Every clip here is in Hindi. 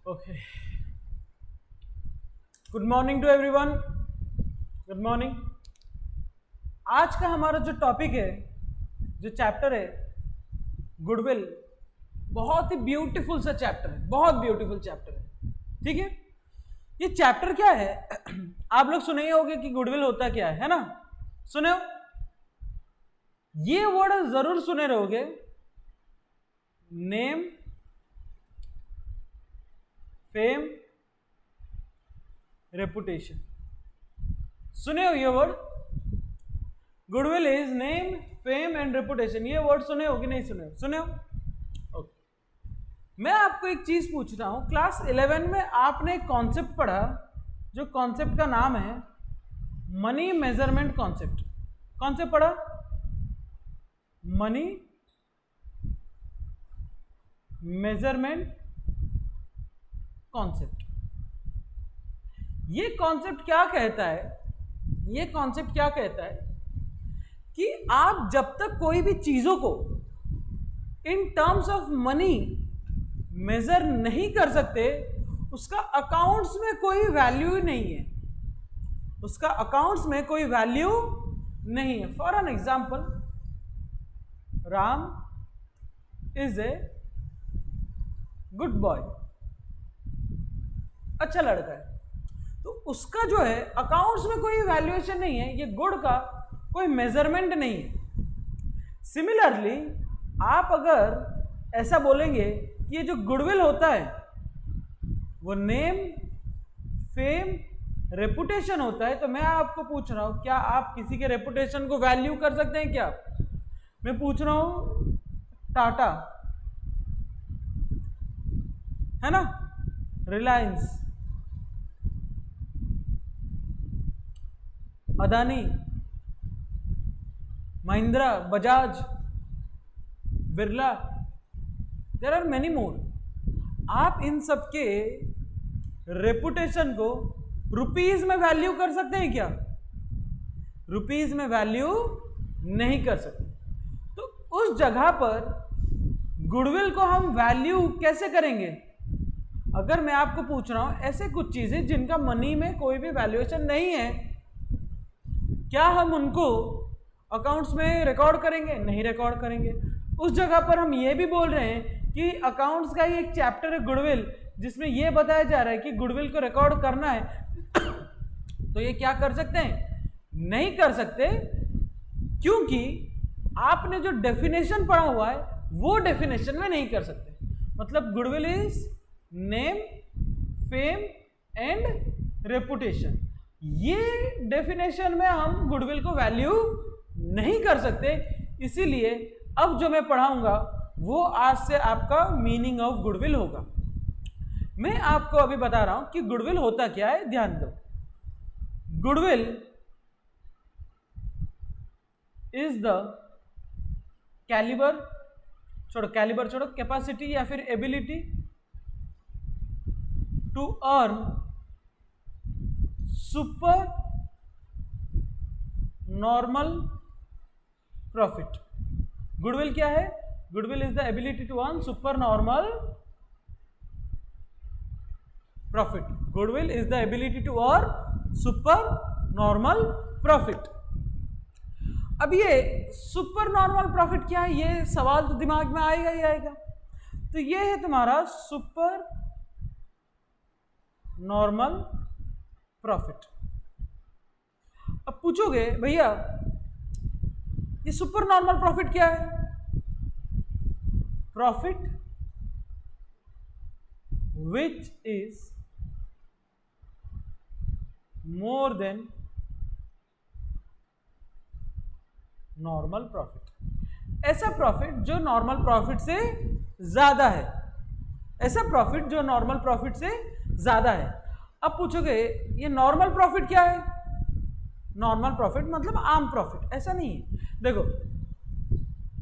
Okay, good morning to everyone. Good morning. आज का हमारा जो टॉपिक है, जो चैप्टर है गुडविल, बहुत ही ब्यूटीफुल सा चैप्टर है, बहुत ब्यूटीफुल चैप्टर है। ठीक है, ये चैप्टर क्या है आप लोग सुने ही होंगे कि गुडविल होता क्या है ना? सुने हो? ये वर्ड जरूर सुने रहोगे, नेम, फेम, रेपुटेशन। सुने हो ये word? Goodwill is name, fame and reputation. ये वर्ड सुने हो कि नहीं सुने हो? सुने हो? ओके। मैं आपको एक चीज पूछ रहा हूं, क्लास 11 में आपने एक कॉन्सेप्ट पढ़ा, जो कॉन्सेप्ट का नाम है मनी मेजरमेंट कॉन्सेप्ट। कॉन्सेप्ट पढ़ा? Money measurement concept. ये कॉन्सेप्ट क्या कहता है? ये कॉन्सेप्ट क्या कहता है कि आप जब तक कोई भी चीजों को in terms of money measure नहीं कर सकते, उसका अकाउंट्स में कोई वैल्यू ही नहीं है। उसका अकाउंट्स में कोई वैल्यू नहीं है। For an example, Ram is a good boy, अच्छा लड़का है, तो उसका जो है अकाउंट्स में कोई वैल्यूएशन नहीं है। ये गुड का कोई मेजरमेंट नहीं है। सिमिलरली आप अगर ऐसा बोलेंगे कि ये जो गुडविल होता है वो नेम, फेम, रेपुटेशन होता है, तो मैं आपको पूछ रहा हूं, क्या आप किसी के रेपुटेशन को वैल्यू कर सकते हैं क्या? मैं पूछ रहा हूं, टाटा है ना, Reliance, Adani, Mahindra, Bajaj, Birla, there are many more. आप इन सब के रेपुटेशन को रुपीज में वैल्यू कर सकते हैं क्या? रुपीज में वैल्यू नहीं कर सकते। तो उस जगह पर गुडविल को हम वैल्यू कैसे करेंगे? अगर मैं आपको पूछ रहा हूं ऐसे कुछ चीजें जिनका मनी में कोई भी वैल्यूएशन नहीं है, क्या हम उनको अकाउंट्स में रिकॉर्ड करेंगे? नहीं रिकॉर्ड करेंगे। उस जगह पर हम ये भी बोल रहे हैं कि अकाउंट्स का ही एक चैप्टर है गुडविल, जिसमें ये बताया जा रहा है कि गुडविल को रिकॉर्ड करना है, तो ये क्या कर सकते हैं? नहीं कर सकते, क्योंकि आपने जो डेफिनेशन पढ़ा हुआ है वो डेफिनेशन में नहीं कर सकते। मतलब goodwill is name, fame and reputation. ये डेफिनेशन में हम गुडविल को वैल्यू नहीं कर सकते। इसीलिए अब जो मैं पढ़ाऊंगा वो आज से आपका मीनिंग ऑफ गुडविल होगा। मैं आपको अभी बता रहा हूं कि गुडविल होता क्या है, ध्यान दो। गुडविल इज द कैलिबर, छोड़ो कैलिबर छोड़ो, कैपेसिटी या फिर ability to earn super normal profit. Goodwill क्या है? Goodwill is the ability to earn super normal profit. Goodwill is the ability to earn super normal profit. अब ये सुपर नॉर्मल प्रॉफिट क्या है, ये सवाल तो दिमाग में आएगा ही आएगा। तो ये है तुम्हारा सुपर नॉर्मल प्रॉफिट। अब पूछोगे भैया ये सुपर नॉर्मल प्रॉफिट क्या है? Profit which is more than normal profit. ऐसा प्रॉफिट जो नॉर्मल प्रॉफिट से ज्यादा है, ऐसा प्रॉफिट जो नॉर्मल प्रॉफिट से ज्यादा है। अब पूछोगे ये नॉर्मल प्रॉफिट क्या है? नॉर्मल प्रॉफिट मतलब आम प्रॉफिट, ऐसा नहीं है। देखो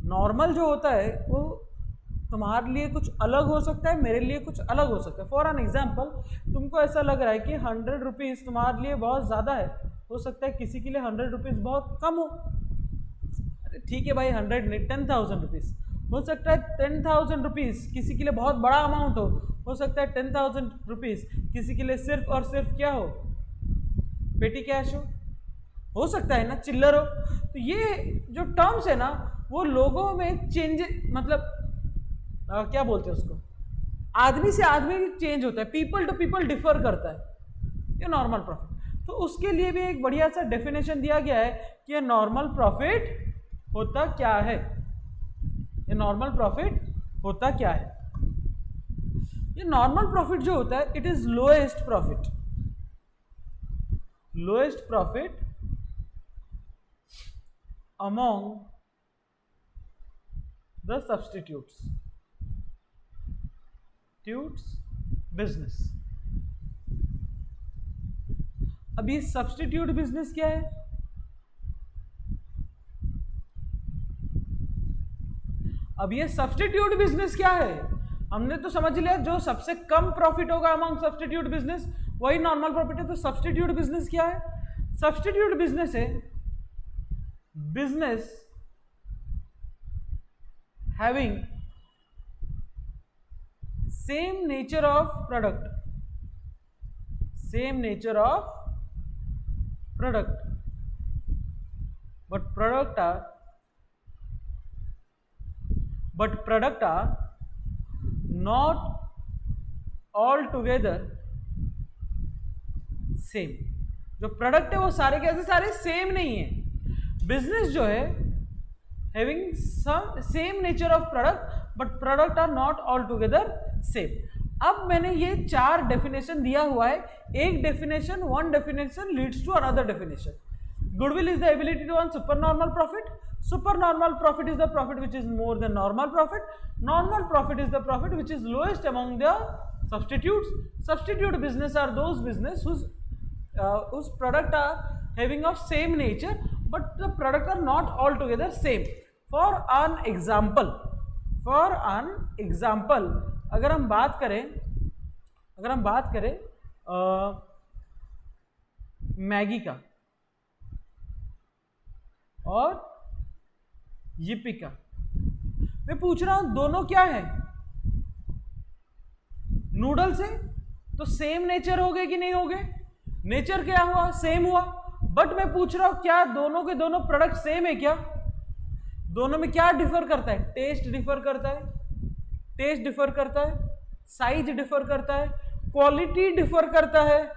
नॉर्मल जो होता है वो तुम्हारे लिए कुछ अलग हो सकता है, मेरे लिए कुछ अलग हो सकता है। फॉर एन एग्जाम्पल, तुमको ऐसा लग रहा है कि 100 रुपीज़ तुम्हारे लिए बहुत ज़्यादा है, हो सकता है किसी के लिए 100 रुपीज़ बहुत कम हो। अरे ठीक है भाई, 100 नहीं, 10,000 रुपीज़ हो सकता है। 10,000 रुपीज़ किसी के लिए बहुत बड़ा अमाउंट हो हो सकता है 10,000 रुपीज किसी के लिए सिर्फ और सिर्फ क्या हो, पेटी कैश हो सकता है ना, चिल्लर हो। तो ये जो टर्म्स है ना वो लोगों में चेंज, मतलब क्या बोलते हैं उसको, आदमी से आदमी चेंज होता है, पीपल टू पीपल डिफर करता है ये नॉर्मल प्रॉफिट। तो उसके लिए भी एक बढ़िया सा डेफिनेशन दिया गया है कि ये नॉर्मल प्रॉफिट होता क्या है, ये नॉर्मल प्रॉफिट होता क्या है। ये नॉर्मल प्रॉफिट जो होता है it is lowest profit, lowest profit among the substitutes business. अब ये सब्स्टिट्यूट बिजनेस क्या है, अब ये सब्स्टिट्यूट बिजनेस क्या है, हमने तो समझ लिया जो सबसे कम प्रॉफिट होगा अमंग सब्स्टिट्यूट बिजनेस वही नॉर्मल प्रॉफिट है। तो सब्स्टिट्यूट बिजनेस क्या है, सब्स्टिट्यूट बिजनेस है business having same nature of product, same nature of product, but product are not altogether same। जो प्रोडक्ट है वो सारे कैसे सारे सेम नहीं है। बिजनेस जो है having some same nature of product but product are not altogether same। अब मैंने ये 4 डेफिनेशन दिया हुआ है, एक definition, one definition leads to another definition. Goodwill is the ability to earn supernormal profit. Supernormal profit is the profit which is more than normal profit. Normal profit is the profit which is lowest among the substitutes. Substitute business are those business whose product are having of same nature, but the product are not altogether same. For an example, अगर हम बात करें मैगी का और yippee का, मैं पूछ रहा हूं दोनों क्या है, नूडल्स है तो सेम नेचर हो गए कि नहीं हो गए, नेचर क्या हुआ, सेम हुआ। बट मैं पूछ रहा हूं क्या दोनों के दोनों प्रोडक्ट सेम है क्या, दोनों में क्या डिफर करता है, टेस्ट डिफर करता है, साइज डिफर करता है, क्वालिटी डिफर करता है,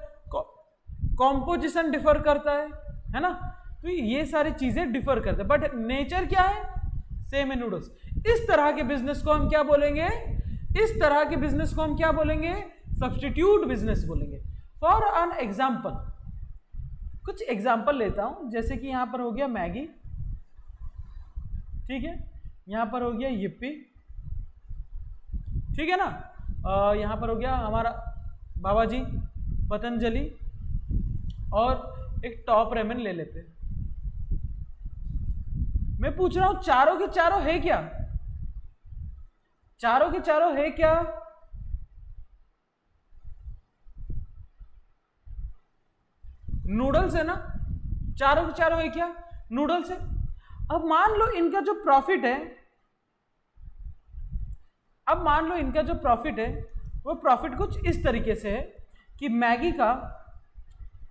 कॉम्पोजिशन डिफर करता है ना। तो ये सारी चीजें डिफर करते हैं बट नेचर क्या है, सेम है नूडल्स। इस तरह के बिजनेस को हम क्या बोलेंगे, सब्स्टिट्यूट बिजनेस बोलेंगे। फॉर एन एग्जाम्पल, कुछ एग्जाम्पल लेता हूं, जैसे कि यहां पर हो गया मैगी, ठीक है, यहां पर हो गया yippee, ठीक है ना, यहां पर हो गया हमारा बाबा जी पतंजलि, और एक टॉप रेमन ले लेते हैं। मैं पूछ रहा हूं चारों के चारों है क्या, नूडल्स है ना, चारों के चारों है क्या, नूडल्स है। अब मान लो इनका जो प्रॉफिट है, वो प्रॉफिट कुछ इस तरीके से है कि मैगी का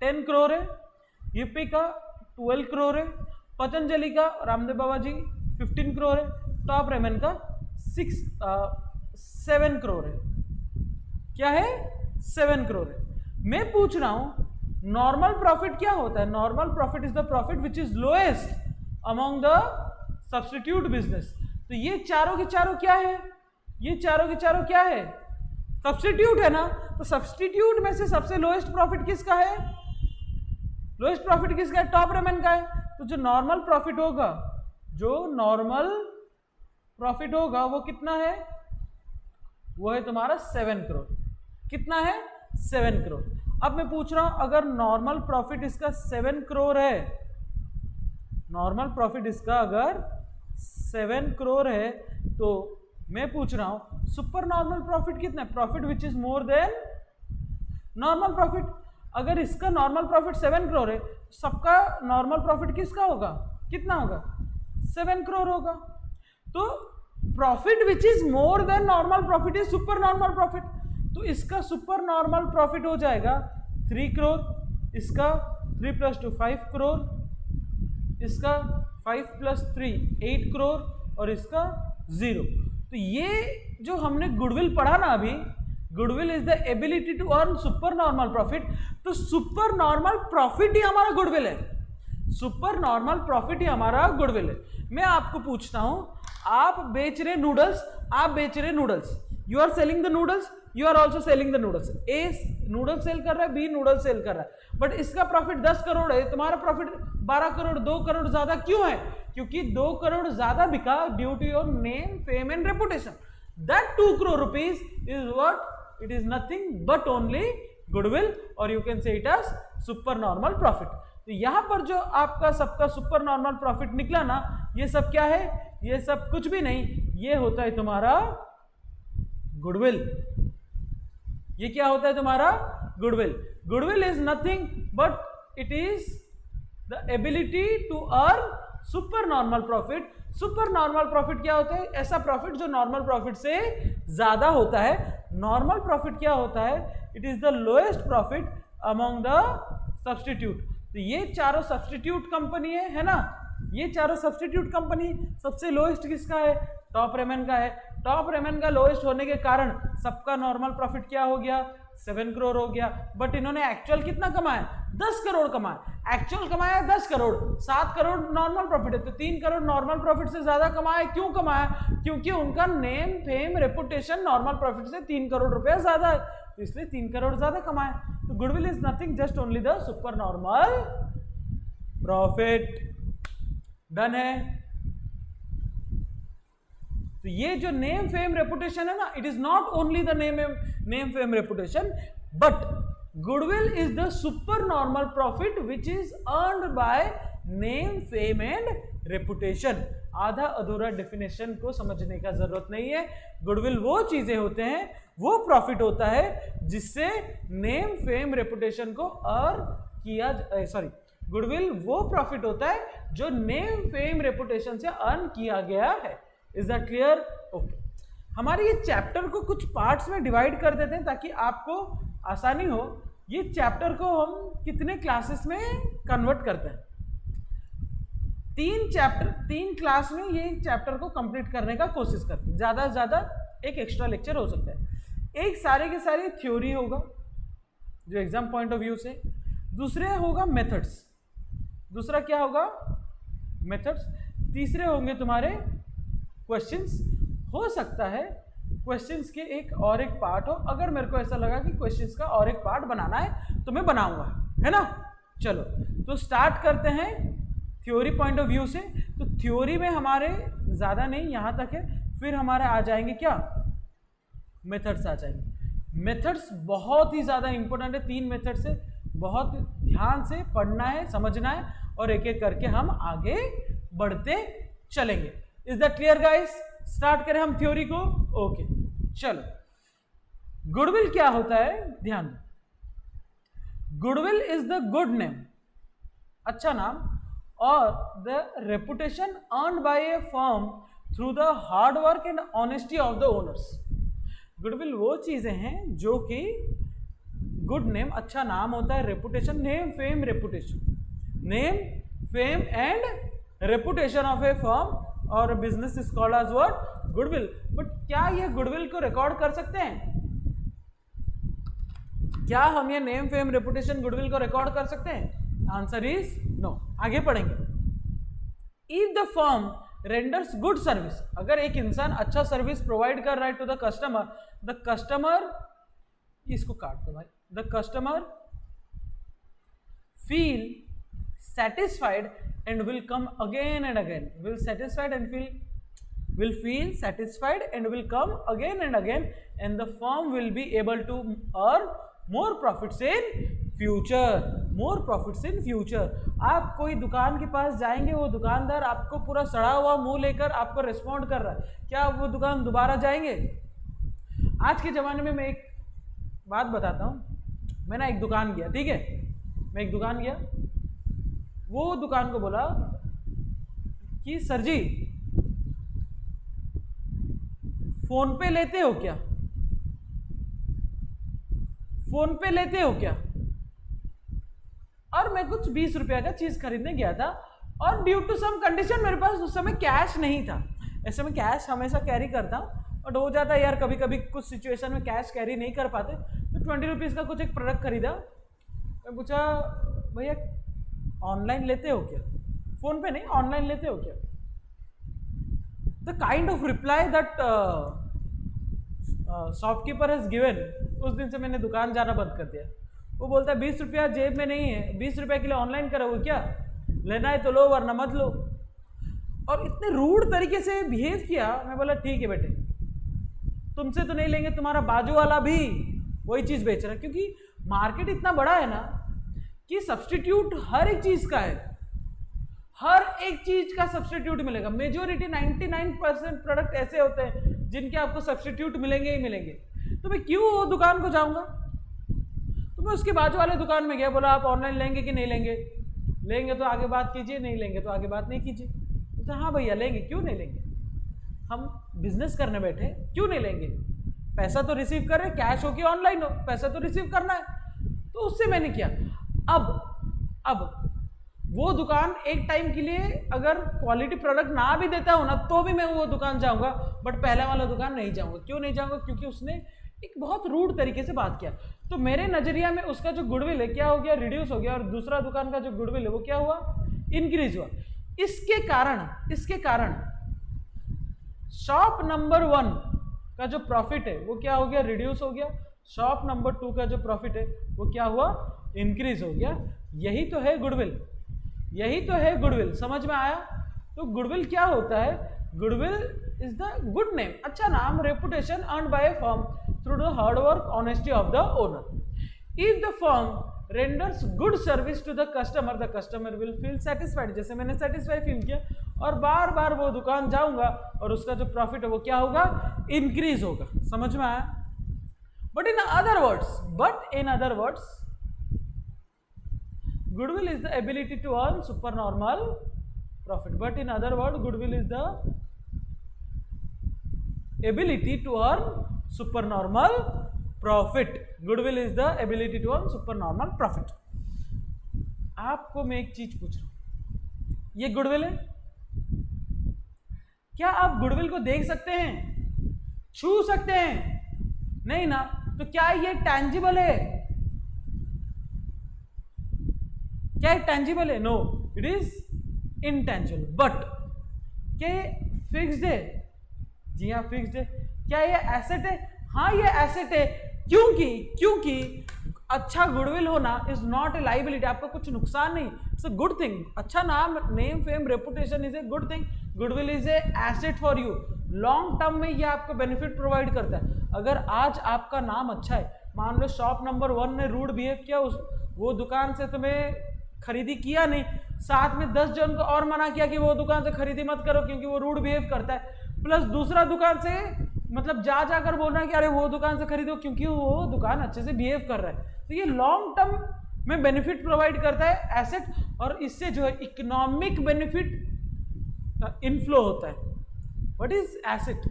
10 करोड़ है, yippee का 12 करोड़ है, पतंजलि का रामदेव बाबा जी 15 करोड़ है, टॉप रेमन का 7 करोड़ है। क्या है, 7 करोड़ है। मैं पूछ रहा हूं नॉर्मल प्रॉफिट क्या होता है, normal profit is the profit which is lowest among the substitute business. तो ये चारों के चारों क्या है, सब्स्टिट्यूट है ना। तो सब्स्टिट्यूट में से सबसे लोएस्ट प्रॉफिट किसका है, टॉप रेमन का है। तो जो नॉर्मल प्रॉफिट होगा वो कितना है, वो है तुम्हारा 7 करोड़। कितना है, 7 करोड़। अब मैं पूछ रहा हूं अगर नॉर्मल प्रॉफिट इसका 7 करोड़ है, अगर 7 करोड़ है, तो मैं पूछ रहा हूं सुपर नॉर्मल प्रॉफिट कितना है, profit which is more than normal profit. अगर इसका नॉर्मल प्रॉफिट 7 करोड़ है, सबका नॉर्मल प्रॉफिट किसका होगा, कितना होगा, 7 करोड़ होगा। तो profit which is more than normal profit is super normal profit. तो इसका सुपर नॉर्मल प्रॉफिट हो जाएगा 3 करोड़, इसका 3 + 2 5 करोड़, इसका 5 + 3 8 करोड़ और इसका 0। तो ये जो हमने गुडविल पढ़ा ना अभी, goodwill is the ability to earn super normal profit. तो सुपर नॉर्मल प्रॉफिट ही हमारा गुडविल है, सुपर नॉर्मल प्रॉफिट ही हमारा गुडविल है। मैं आपको पूछता हूं, आप बेच रहे नूडल्स, आप बेच रहे noodles, you are selling the noodles, you are also selling the noodles. A noodle sell कर रहा है, बी नूडल सेल कर रहा है, बट इसका प्रॉफिट 10 करोड़ है, तुम्हारा प्रॉफिट 12 करोड़, 2 करोड़ ज्यादा क्यों है? क्योंकि 2 करोड़ ज्यादा बिका due to your name, fame and reputation. That 2 crore rupees is what? It is nothing but only goodwill, और you can say it as super normal profit. तो यहां पर जो आपका सबका सुपर नॉर्मल प्रॉफिट निकला ना, ये सब क्या है? ये सब कुछ भी नहीं, ये होता है तुम्हारा गुडविल। ये क्या होता है तुम्हारा? Goodwill. Goodwill is nothing but it is the ability to earn super normal profit. Super normal profit क्या होता है? ऐसा प्रॉफिट जो नॉर्मल प्रॉफिट से ज्यादा होता है। नॉर्मल प्रॉफिट क्या होता है? It is the lowest profit among the substitute. तो ये चारों सब्सटीट्यूट कंपनी है ना, ये चारों सब्सटीट्यूट कंपनी, सबसे लोएस्ट किसका है? टॉप रेमन का है। टॉप रेमन का लोएस्ट होने के कारण सबका नॉर्मल प्रॉफिट क्या हो गया? 7 करोड़ हो गया। बट इन्होंने एक्चुअल कितना कमाया? 10 करोड़ कमाया। एक्चुअल कमाया 10 करोड़, 7 करोड़ नॉर्मल प्रॉफिट है, तो 3 करोड़ नॉर्मल प्रॉफिट से ज्यादा कमाया। क्यों कमाया? क्योंकि उनका name, fame, reputation normal profit से 3 करोड़ रुपया ज्यादा है, तो इसलिए 3 करोड़ ज्यादा कमाया। तो goodwill is nothing just only the super normal profit. Done है। तो ये जो नेम, फेम, रेपुटेशन है ना, it is not only the name, fame, reputation, but goodwill is the super normal profit which is earned by name, fame and reputation. आधा अधूरा डेफिनेशन को समझने का जरूरत नहीं है। गुडविल वो चीजें होते हैं, वो प्रॉफिट होता है जिससे नेम, फेम, रेपुटेशन को अर्न किया, सॉरी, गुडविल वो प्रॉफिट होता है जो नेम, फेम, रेपुटेशन से अर्न किया गया है। Is that clear? ओके। हमारे ये चैप्टर को कुछ पार्ट्स में डिवाइड कर देते हैं ताकि आपको आसानी हो। ये चैप्टर को हम कितने क्लासेस में कन्वर्ट करते हैं? 3 क्लास में ये चैप्टर को कंप्लीट करने का कोशिश करते हैं। ज्यादा से ज्यादा एक एक्स्ट्रा लेक्चर हो सकता है। एक सारे के सारे थ्योरी होगा जो एग्जाम पॉइंट ऑफ व्यू से, दूसरे होगा मेथड्स, दूसरा क्या होगा? मेथड्स। तीसरे होंगे तुम्हारे क्वेश्चंस। हो सकता है क्वेश्चंस के एक और एक पार्ट हो, अगर मेरे को ऐसा लगा कि क्वेश्चंस का और एक पार्ट बनाना है तो मैं बनाऊंगा, है ना। चलो तो स्टार्ट करते हैं थ्योरी पॉइंट ऑफ व्यू से। तो थ्योरी में हमारे ज़्यादा नहीं, यहाँ तक है, फिर हमारे आ जाएंगे क्या? मेथड्स आ जाएंगे। मेथड्स बहुत ही ज़्यादा इंपॉर्टेंट है। 3 मेथड से बहुत ध्यान से पढ़ना है, समझना है, और एक एक करके हम आगे बढ़ते चलेंगे। Is that clear guys? Start करें हम थ्योरी को। ओके चलो। गुडविल क्या होता है? ध्यान दो। Goodwill is the good name, अच्छा नाम, और the reputation earned by a firm through the hard work and honesty of the owners. Goodwill वो चीजें हैं जो कि गुड नेम, अच्छा नाम होता है, reputation, name, fame, reputation, name, fame and reputation of a firm और business is called as what? Goodwill. But क्या ये गुडविल को रिकॉर्ड कर सकते हैं? क्या हम ये नेम, फेम, रेपुटेशन, गुडविल को रिकॉर्ड कर सकते हैं? Answer is no. आगे पढ़ेंगे। If the firm renders good service, अगर एक इंसान अच्छा सर्विस प्रोवाइड कर रहा है टू द कस्टमर, इसको काट दो भाई, the customer feel satisfied and will come again and again, will feel satisfied and will come again and again, and the firm will be able to earn more profits in future। आप कोई दुकान के पास जाएंगे, वो दुकानदार आपको पूरा सड़ा हुआ मुंह लेकर आपको रिस्पॉन्ड कर रहा है, क्या आप वो दुकान दोबारा जाएंगे? आज के ज़माने में मैं एक बात बताता हूँ। मैं ना एक दुकान गया, ठीक है, मैं एक दुकान गया, वो दुकान को बोला कि सर जी फोन पे लेते हो क्या? फोन पे लेते हो क्या? और मैं कुछ 20 रुपया का चीज खरीदने गया था और ड्यू टू सम कंडीशन मेरे पास उस समय कैश नहीं था। ऐसे में कैश हमेशा कैरी करता हूँ और हो जाता है यार, कभी कभी कुछ सिचुएशन में कैश कैरी नहीं कर पाते, तो 20 रुपीज़ का कुछ एक प्रोडक्ट खरीदा। मैं पूछा भैया ऑनलाइन लेते हो क्या? फोन पे नहीं, ऑनलाइन लेते हो क्या? The kind of reply that shopkeeper has given, उस दिन से मैंने दुकान जाना बंद कर दिया। वो बोलता है 20 रुपया जेब में नहीं है, 20 रुपया के लिए ऑनलाइन करोगे क्या? लेना है तो लो वरना मत लो। और इतने रूड तरीके से बिहेव किया। मैं बोला ठीक है बेटे, तुमसे तो नहीं लेंगे, तुम्हारा बाजू वाला भी वही चीज बेच रहा है, क्योंकि मार्केट इतना बड़ा है ना कि सब्स्टिट्यूट हर एक चीज का है, हर एक चीज का सब्स्टिट्यूट मिलेगा। मेजोरिटी 99% प्रोडक्ट ऐसे होते हैं जिनके आपको सब्स्टिट्यूट मिलेंगे ही मिलेंगे। तो मैं क्यों वो दुकान को जाऊंगा? तो मैं उसके बाजू वाले दुकान में गया, बोला आप ऑनलाइन लेंगे कि नहीं लेंगे? लेंगे तो आगे बात कीजिए, नहीं लेंगे तो आगे बात नहीं कीजिए। तो हाँ भैया लेंगे, क्यों नहीं लेंगे? हम बिजनेस करने बैठे, क्यों नहीं लेंगे? पैसा तो रिसीव कर रहे, कैश हो कि ऑनलाइन हो, पैसा तो रिसीव करना है। तो उससे मैंने किया। अब वो दुकान एक टाइम के लिए अगर क्वालिटी प्रोडक्ट ना भी देता हो ना, तो भी मैं वो दुकान जाऊंगा, बट पहले वाला दुकान नहीं जाऊंगा। क्यों नहीं जाऊंगा? क्योंकि उसने एक बहुत रूड तरीके से बात किया। तो मेरे नजरिया में उसका जो गुडविल है क्या हो गया? रिड्यूस हो गया। और दूसरा दुकान का जो गुडविल है वो क्या हुआ? इंक्रीज हुआ। इसके कारण शॉप नंबर 1 का जो प्रॉफिट है वो क्या हो गया? रिड्यूस हो गया। शॉप नंबर 2 का जो प्रॉफिट है वो क्या हुआ? इंक्रीज हो गया। यही तो है गुडविल, यही तो है गुडविल। समझ में आया? तो गुडविल क्या होता है? Goodwill is the good name, अच्छा नाम, reputation earned by a firm through the hard work, honesty of the owner. If the firm renders good service to the customer will feel satisfied. जैसे मैंने सेटिस्फाई फील किया और बार बार वो दुकान जाऊंगा और उसका जो प्रॉफिट है वो क्या होगा? इंक्रीज होगा। समझ में आया? But in other words goodwill is the ability to earn supernormal profit. But in other words, goodwill is the ability to earn supernormal profit. Goodwill is the ability to earn supernormal profit. आपको मैं एक चीज पूछ रहा हूं, ये गुडविल है? क्या आप गुडविल को देख सकते हैं, छू सकते हैं? नहीं ना। तो क्या ये टैंजिबल है? क्या ये टैंजिबल है? No, it is intangible. But क्या ये फिक्स्ड है? जी हाँ, फिक्स्ड है। क्या ये एसेट है? हाँ, ये एसेट है। क्योंकि अच्छा गुडविल होना इज नॉट ए लाइबिलिटी। आपका कुछ नुकसान नहीं, इट्स अ गुड थिंग। अच्छा नाम, name, fame, reputation is a good thing. Goodwill is a asset for you. Long term में ये आपको बेनिफिट प्रोवाइड करता है। अगर आज आपका नाम अच्छा है, मान लो शॉप नंबर 1 ने रूड बिहेव किया, वो दुकान से तुम्हें खरीदी किया नहीं, साथ में 10 जन को और मना किया कि वो दुकान से खरीदी मत करो क्योंकि वो रूड बिहेव करता है, प्लस दूसरा दुकान से मतलब जाकर बोलना कि अरे वो दुकान से खरीदो क्योंकि वो दुकान अच्छे से बिहेव कर रहा है। तो ये लॉन्ग टर्म में बेनिफिट प्रोवाइड करता है एसेट, और इससे जो है इकोनॉमिक बेनिफिट इनफ्लो होता है। What is asset?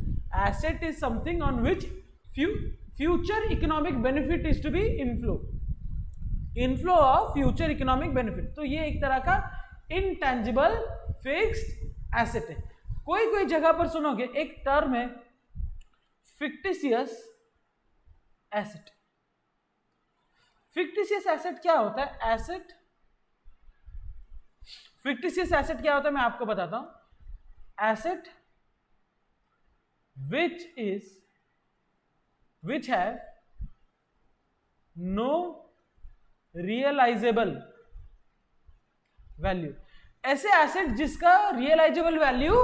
Asset is something on which future economic benefit is to be inflow of future economic benefit. तो ये एक तरह का इनटैंजिबल फिक्स्ड एसेट है। कोई जगह पर सुनोगे एक टर्म है फिक्टिशियस एसेट। फिक्टिशियस एसेट क्या होता है? फिक्टिशियस एसेट क्या होता है मैं आपको बताता हूं। Asset which have no realisable value. ऐसे एसेट जिसका रियलाइजेबल वैल्यू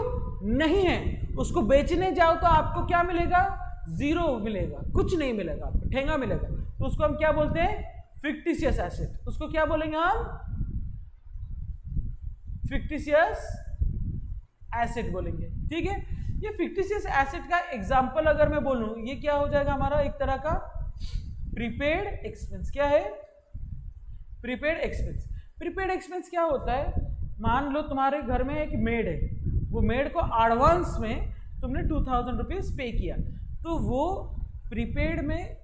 नहीं है, उसको बेचने जाओ तो आपको क्या मिलेगा? जीरो मिलेगा, कुछ नहीं मिलेगा, आपको ठेंगा मिलेगा। तो उसको हम क्या बोलते हैं? Fictitious asset. उसको क्या बोलेंगे हम? फिक्टिशियस एसेट बोलेंगे। ठीक है, ये फिक्टिशियस एसेट का एग्जांपल अगर मैं बोलूं, ये क्या हो जाएगा हमारा? एक तरह का प्रीपेड एक्सपेंस। क्या है? Prepaid expense. प्रीपेड एक्सपेंस क्या होता है? मान लो तुम्हारे घर में एक मेड है, वो मेड को एडवांस में तुमने 2000 रुपीज पे किया, तो वो प्रीपेड में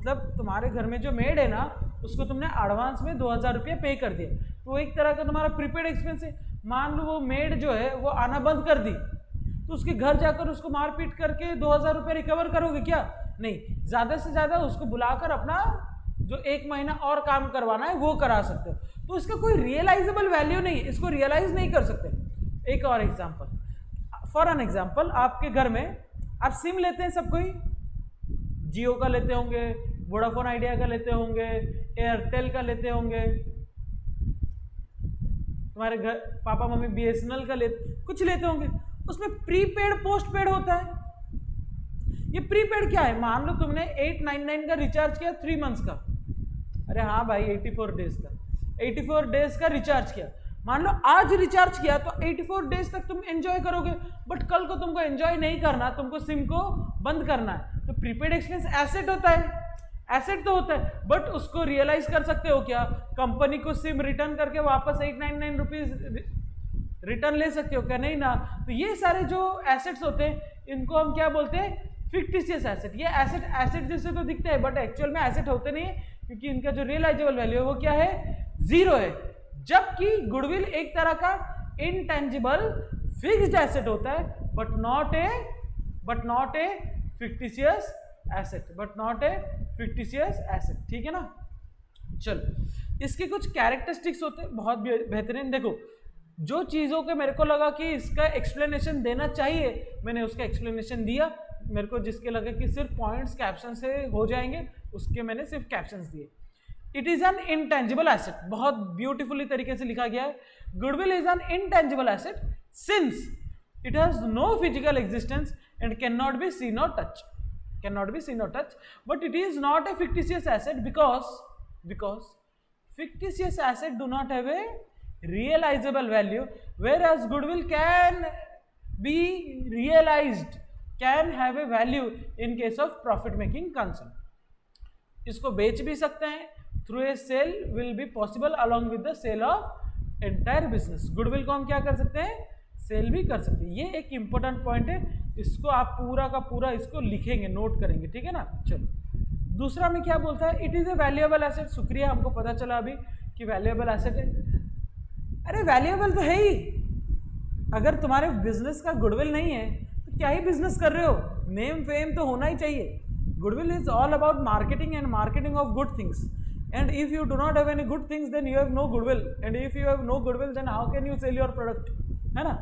मतलब तुम्हारे घर में जो मेड है ना, उसको तुमने एडवांस में 2000 रुपये पे कर दिए, तो वो एक तरह का तुम्हारा प्रीपेड एक्सपेंस है। मान लो वो मेड जो है वो आना बंद कर दी, तो उसके घर जाकर उसको मारपीट करके 2000 रुपये रिकवर करोगे क्या? नहीं, ज़्यादा से ज़्यादा उसको बुलाकर अपना जो 1 महीना और काम करवाना है वो करा सकते हो। तो इसका कोई रियलाइजेबल वैल्यू नहीं है, इसको रियलाइज नहीं कर सकते। एक और एग्जाम्पल, फॉर एन एग्जाम्पल, आपके घर में आप सिम लेते हैं, सब कोई जियो का लेते होंगे, वोडाफोन आइडिया का लेते होंगे, एयरटेल का लेते होंगे, तुम्हारे घर पापा मम्मी BSNL का कुछ लेते होंगे। उसमें प्रीपेड पोस्ट पेड होता है। ये प्रीपेड क्या है? मान लो तुमने 899 का रिचार्ज किया 3 मंथ्स का, अरे हाँ भाई 84 डेज का, 84 डेज का रिचार्ज किया। मान लो आज रिचार्ज किया तो 84 डेज तक तुम एंजॉय करोगे, बट कल को तुमको एंजॉय नहीं करना, तुमको सिम को बंद करना है। तो प्रीपेड एक्सपेंस एसेट होता है, एसेट तो होता है, बट उसको रियलाइज कर सकते हो क्या? कंपनी को सिम रिटर्न करके वापस 899 रुपीज रिटर्न ले सकते हो क्या? नहीं ना। तो ये सारे जो एसेट्स होते हैं इनको हम क्या बोलते हैं? Fictitious asset. ये एसेट जैसे तो दिखते हैं, बट एक्चुअल में एसेट होते नहीं है, क्योंकि इनका जो रियलाइजेबल वैल्यू है वो क्या है? 0 है। जबकि गुडविल एक तरह का इनटेंजिबल फिक्स्ड एसेट होता है, but not a fictitious asset, ठीक है ना। चलो, इसके कुछ कैरेक्टरिस्टिक्स होते हैं बहुत बेहतरीन। देखो, जो चीज़ों के मेरे को लगा कि इसका एक्सप्लेनेशन देना चाहिए, मैंने उसका एक्सप्लेनेशन दिया। मेरे को जिसके लगे कि सिर्फ पॉइंट्स कैप्शन से हो जाएंगे, उसके मैंने सिर्फ कैप्शंस दिए। It is an intangible asset, बहुत ब्यूटीफुली तरीके से लिखा गया है। Goodwill is an intangible asset since it has no physical existence and can not be seen or touch, but it is not a fictitious asset because fictitious asset do not have a realizable value, whereas goodwill can be realized, can have a value in case of profit making concern. इसको बेच भी सकते हैं, through a sale will be possible along with the sale of entire business. goodwill को हम क्या कर सकते हैं? सेल भी कर सकते हैं। ये एक इंपॉर्टेंट पॉइंट है, इसको आप पूरा का पूरा इसको लिखेंगे, नोट करेंगे, ठीक है ना। चलो, दूसरा में क्या बोलता है? It is a valuable asset. शुक्रिया, हमको पता चला अभी कि वैल्यूएबल एसेट है। अरे वैल्यूएबल तो है ही, अगर तुम्हारे बिजनेस का गुडविल नहीं है तो क्या ही बिजनेस कर रहे हो? नेम फेम तो होना ही चाहिए। Goodwill is all about marketing and marketing of good things, and if you do not have any good things then you have no goodwill, and if you have no goodwill then how can you sell your product, है ना।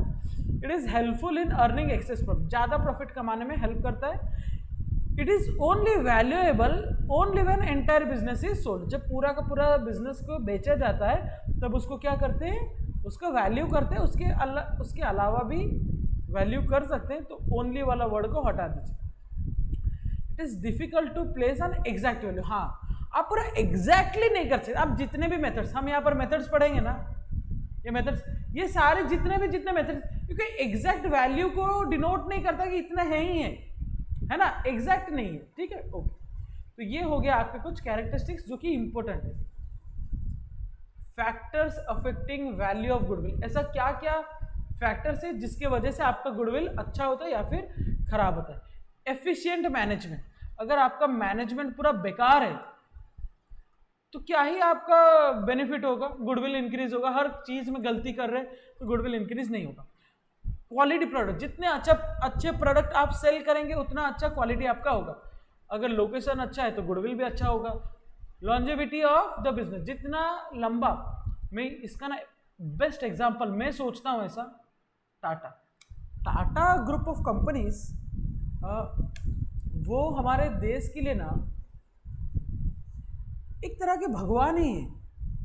It is helpful in earning access profit, ज़्यादा प्रॉफिट कमाने में हेल्प करता है। It is only valuable only when entire business is sold. जब पूरा का पूरा बिजनेस को बेचा जाता है तब उसको क्या करते हैं? उसको वैल्यू करते हैं। उसके अलावा भी वैल्यू कर सकते हैं, तो ओनली वाला वर्ड को हटा दीजिए। It is difficult to place an exact value. हाँ, आप पूरा एग्जैक्टली नहीं कर सकते। आप जितने भी मेथड्स, हम यहाँ पर मेथड्स पढ़ेंगे ना, ये मेथड्स, ये सारे जितने मेथड्स, क्योंकि एग्जैक्ट वैल्यू को डिनोट नहीं करता कि इतना है ही है ना, एग्जैक्ट नहीं है, ठीक है, ओके। तो ये हो गया आपके कुछ कैरेक्टरिस्टिक्स जो कि इंपॉर्टेंट है। Factors affecting value of goodwill, ऐसा क्या क्या फैक्टर्स है जिसके वजह से आपका गुडविल अच्छा होता है या फिर खराब होता है। एफिशिएंट मैनेजमेंट, अगर आपका मैनेजमेंट पूरा बेकार है तो क्या ही आपका बेनिफिट होगा? गुडविल इंक्रीज होगा। हर चीज में गलती कर रहे हैं तो गुडविल इंक्रीज नहीं होगा। क्वालिटी प्रोडक्ट, जितने अच्छे प्रोडक्ट आप सेल करेंगे उतना अच्छा क्वालिटी आपका होगा। अगर लोकेशन अच्छा है तो गुडविल भी अच्छा होगा। लॉन्जेविटी ऑफ द बिजनेस, जितना लंबा, मैं इसका ना बेस्ट एग्जांपल मैं सोचता हूँ ऐसा, टाटा ग्रुप ऑफ कंपनीज, वो हमारे देश के लिए ना एक तरह के भगवान ही है।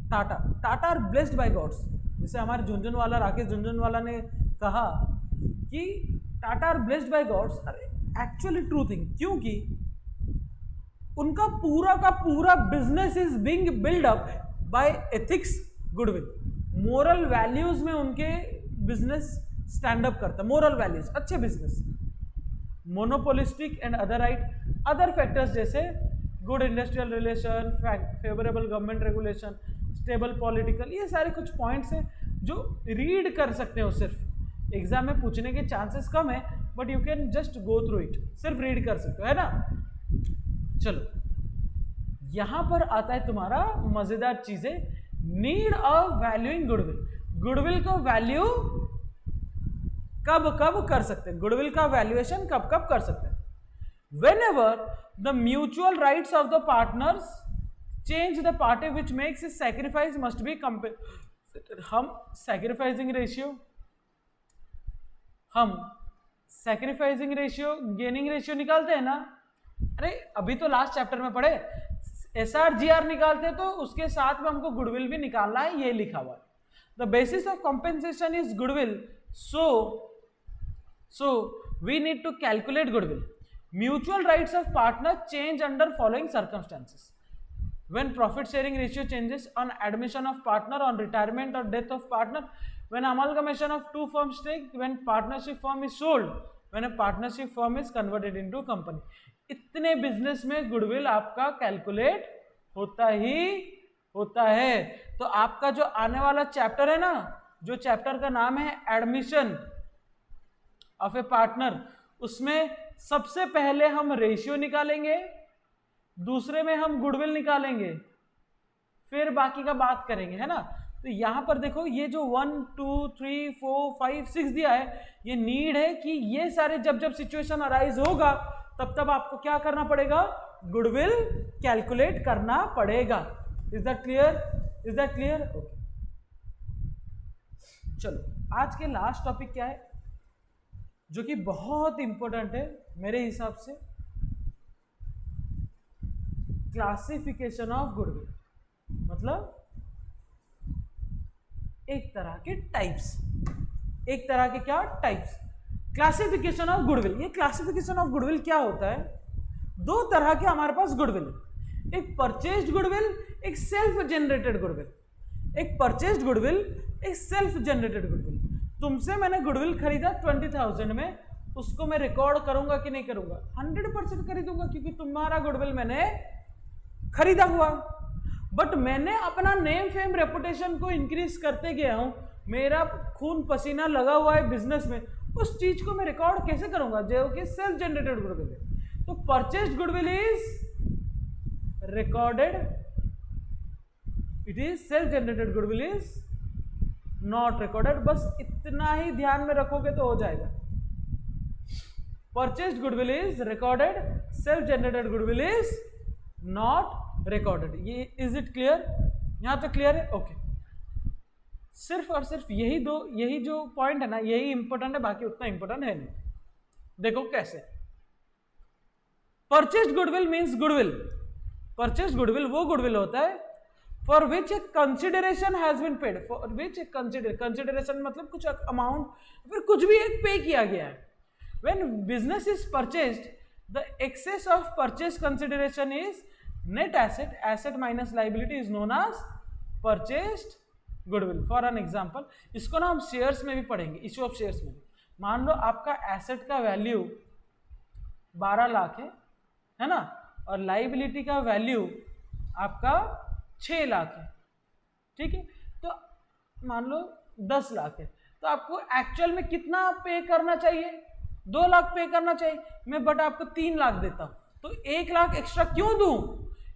Tata are blessed by gods. जैसे हमारे झुंझुनवाला, राकेश झुंझुनवाला ने कहा कि Tata are blessed by gods, actually true thing, क्योंकि उनका पूरा का पूरा business is being build up by ethics, goodwill. Moral values में उनके बिजनेस स्टैंड अप करता है, मोरल वैल्यूज, अच्छे business. Monopolistic and other factors जैसे good industrial relation, favourable government regulation, stable political, ये सारे कुछ पॉइंट्स हैं जो रीड कर सकते हो। सिर्फ एग्जाम में पूछने के चांसेस कम है, but you can just go through it, सिर्फ रीड कर सकते हो, है ना। चलो, यहां पर आता है तुम्हारा मजेदार चीजें, need of valuing goodwill. Goodwill को वैल्यू कब कब कर सकते हैं, गुडविल का वैल्यूएशन कब कब कर सकते हैं? whenever the mutual rights of the partners change, the party which makes a sacrifice must be compensated। हम सैक्रिफाइसिंग रेशियो गेनिंग रेशियो निकालते हैं ना, अरे अभी तो लास्ट चैप्टर में पढ़े, SR/GR निकालते हैं तो उसके साथ में हमको गुडविल भी निकालना है, ये लिखा हुआ है। The basis of compensation is goodwill, so we need to calculate goodwill। Mutual rights of partners change under following circumstances: when profit sharing ratio changes, on admission of partner, on retirement or death of partner, when amalgamation of two firms take, when partnership firm is sold, when a partnership firm is converted into company। इतने बिजनेस में गुडविल आपका कैलकुलेट होता है। तो आपका जो आने वाला चैप्टर है ना, जो चैप्टर का नाम है एडमिशन ऑफ ए पार्टनर, उसमें सबसे पहले हम रेशियो निकालेंगे, दूसरे में हम गुडविल निकालेंगे, फिर बाकी का बात करेंगे, है ना। तो यहां पर देखो ये जो 1 2 3 4 5 6 दिया है, ये नीड है कि ये सारे जब जब सिचुएशन अराइज होगा तब तब आपको क्या करना पड़ेगा, गुडविल कैलकुलेट करना पड़ेगा। Is that clear? ओके, चलो आज के लास्ट टॉपिक क्या है जो कि बहुत इंपॉर्टेंट है मेरे हिसाब से, क्लासिफिकेशन ऑफ गुडविल। मतलब एक तरह के टाइप्स, क्लासिफिकेशन ऑफ गुडविल। ये क्लासिफिकेशन ऑफ गुडविल क्या होता है, दो तरह के हमारे पास गुडविल है, एक परचेज्ड गुडविल, एक सेल्फ जनरेटेड गुडविल। एक परचेज्ड गुडविल, एक सेल्फ जनरेटेड गुडविल। तुमसे मैंने गुडविल खरीदा 20,000 में, उसको मैं रिकॉर्ड करूंगा कि नहीं करूंगा? 100% खरीदूंगा, क्योंकि तुम्हारा गुडविल मैंने खरीदा हुआ, बट मैंने अपना नेम फेम रेपुटेशन को इंक्रीज करते गया हूं, मेरा खून पसीना लगा हुआ है बिजनेस में, उस चीज को मैं रिकॉर्ड कैसे करूंगा, जो कि सेल्फ जनरेटेड गुडविल है। तो purchased goodwill is recorded, it is self generated goodwill is not recorded. बस इतना ही ध्यान में रखोगे तो हो जाएगा। Purchased goodwill is recorded, self generated goodwill is not recorded. ये इज इट क्लियर? यहां तो क्लियर है? ओके, सिर्फ और सिर्फ यही जो पॉइंट है ना, यही इंपॉर्टेंट है, बाकी उतना इंपॉर्टेंट है नहीं। देखो कैसे। Purchased goodwill means goodwill, purchased goodwill वो गुडविल होता है for which a consideration has been paid, for which a consideration मतलब कुछ अमाउंट, फिर कुछ भी एक पे किया गया है। When business is purchased, the excess of purchase consideration is net asset, asset minus liability is known as purchased goodwill. For an example, इसको ना हम शेयर्स में भी पढ़ेंगे, इश्यू ऑफ शेयर्स में भी। मान लो आपका एसेट का वैल्यू 12 लाख है ना, और लाइबिलिटी का वैल्यू आपका 6 लाख है, ठीक है। तो मान लो 10 लाख है, तो आपको एक्चुअल में कितना पे करना चाहिए? 2 लाख पे करना चाहिए, मैं बट आपको 3 लाख देता हूं, तो 1 लाख एक्स्ट्रा क्यों दूं?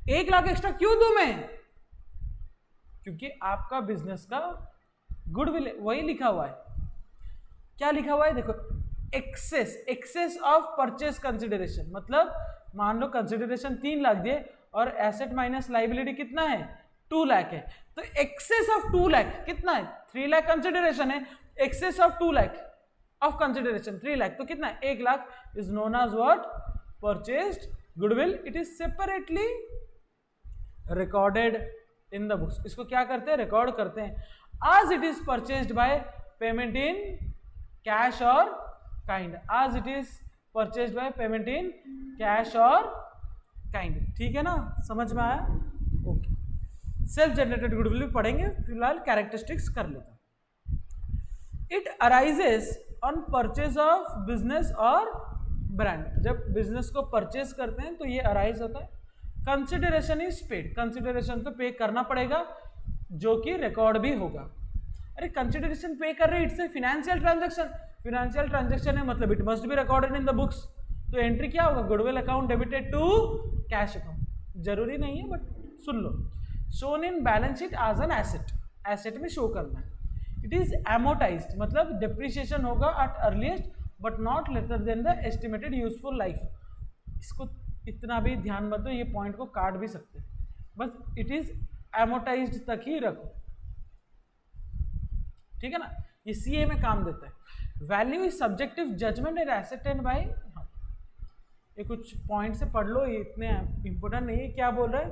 1 लाख एक्स्ट्रा क्यों दूं मैं? क्योंकि आपका बिजनेस का गुडविल वही लिखा हुआ है। क्या लिखा हुआ है? देखो, एक्सेस ऑफ परचेज कंसिडरेशन, मतलब मान लो कंसिडरेशन 3 लाख दिए और एसेट माइनस लाइबिलिटी कितना है? 2 लाख है, तो एक्सेस ऑफ 2 लाख कितना है? 3 लाख कंसिडरेशन है, excess of 2 lakh of consideration 3 lakh, तो कितना है? 1 lakh is known as what? Purchased goodwill. It is separately recorded in the books. इसको क्या करते हैं? रिकॉर्ड करते हैं as it is purchased by payment in cash or kind, as it is purchased by payment in cash or kind. ठीक है ना, समझ में आया? ओके, सेल्फ जनरेटेड गुडविल भी पढ़ेंगे, फिलहाल कैरेक्टरिस्टिक्स कर लेता हूं। It arises on purchase of business और ब्रांड। जब बिजनेस को परचेज करते हैं तो ये अराइज होता है। कंसिडरेशन इज पेड, कंसिडरेशन तो पे करना पड़ेगा, जो कि रिकॉर्ड भी होगा। अरे कंसिडरेशन पे कर रहे, it's a financial transaction, financial transaction है मतलब it must be recorded in the books. तो एंट्री क्या होगा? Goodwill account debited to cash account. जरूरी नहीं है बट सुन लो। Shown in balance sheet as an asset, asset में शो करना है। इट इज एमोटाइज्ड मतलब डिप्रिसिएशन होगा at earliest but not later than the estimated useful life. इसको इतना भी ध्यान मत दो, ये पॉइंट को काट भी सकते हैं, बस इट इज एमोटाइज्ड तक ही रखो, ठीक है ना, ये सीए में काम देता है। Value is subjective judgement and asset and by, ये कुछ पॉइंट से पढ़ लो, ये इतने इंपोर्टेंट नहीं है। क्या बोल रहा है,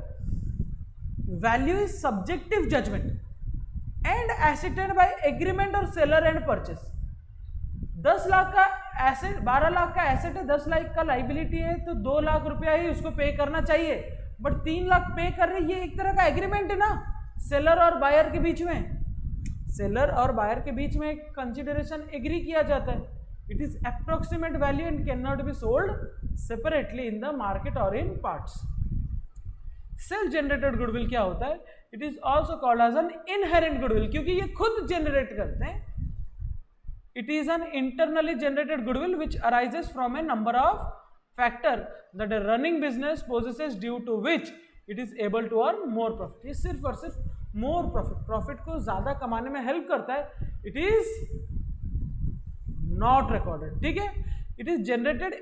value is subjective judgement and assessed by agreement or seller and purchase. 10 लाख का एसेट, 12 लाख का एसेट है, 10 लाख का लाइबिलिटी है, तो 2 लाख रुपया ही उसको पे करना चाहिए, बट 3 लाख पे कर रही है, एक तरह का एग्रीमेंट है ना सेलर और बायर के बीच में। सेलर और बायर के बीच में एक कंसिडरेशन एग्री किया जाता है। It is approximate value and can not be sold separately in the market or in parts. Self generated goodwill क्या होता है, it is also called as an inherent goodwill, क्योंकि ये खुद जनरेट करते हैं। It is an internally generated goodwill which arises from a number of factor that a running business possesses due to which it is able to earn more profit. ये सिर्फ और सिर्फ मोर प्रॉफिट, प्रॉफिट को ज्यादा कमाने में हेल्प करता है। इट इज नॉट रिकॉर्डेड, ठीक है। It is generated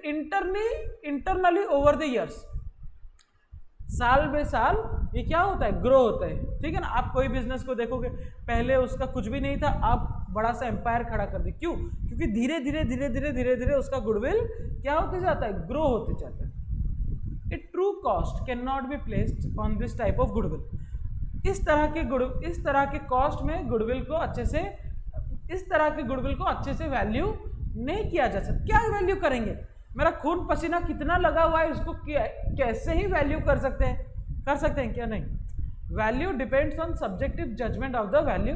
internally over the years, साल बे साल ये क्या होता है, ग्रो होता है, ठीक है ना। आप कोई बिजनेस को देखोगे, पहले उसका कुछ भी नहीं था, आप बड़ा सा एम्पायर खड़ा कर दे, क्यों, क्योंकि धीरे धीरे धीरे धीरे धीरे धीरे उसका गुडविल क्या होते जाता है, ग्रो होते जाता है। A true cost can not be placed on this type of goodwill. इस तरह के कॉस्ट में गुडविल को अच्छे से, इस तरह के गुडविल को अच्छे से वैल्यू नहीं किया जा सकता। क्या वैल्यू करेंगे, मेरा खून पसीना कितना लगा हुआ है उसको कैसे ही वैल्यू कर सकते हैं क्या, नहीं। Value depends on subjective judgement of the value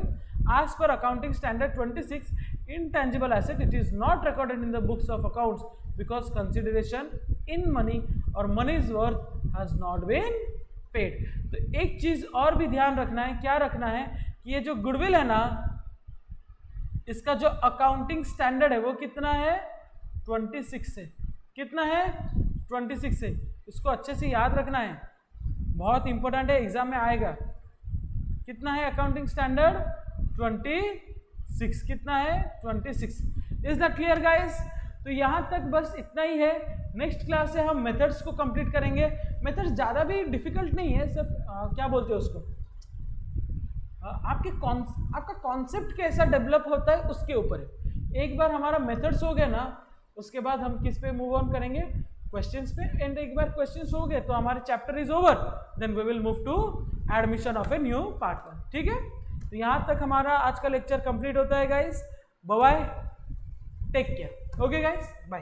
as per accounting standard 26 intangible asset it is not recorded in the books of accounts because consideration in money or money's worth has not been paid। तो एक चीज और भी ध्यान रखना है, क्या रखना है कि ये जो गुडविल है ना, इसका जो अकाउंटिंग स्टैंडर्ड है वो कितना है, 26 से, कितना है 26 से। इसको अच्छे से याद रखना है, बहुत इंपॉर्टेंट है, एग्जाम में आएगा। कितना है अकाउंटिंग स्टैंडर्ड, 26, कितना है 26। Is that clear guys. तो यहाँ तक बस इतना ही है। नेक्स्ट क्लास से हम मेथड्स को कंप्लीट करेंगे। मेथड्स ज़्यादा भी डिफिकल्ट नहीं है, सिर्फ क्या बोलते हैं उसको, आपका कॉन्सेप्ट कैसा डेवलप होता है उसके ऊपर है। एक बार हमारा मेथड्स हो गया ना, उसके बाद हम किस पे मूव ऑन करेंगे, क्वेश्चंस पे। एंड एक बार क्वेश्चंस हो गए तो हमारे chapter is over, then we will move to admission of a new part, ठीक है। तो यहाँ तक हमारा आज का लेक्चर कंप्लीट होता है guys. Bye bye, take care, okay guys, bye.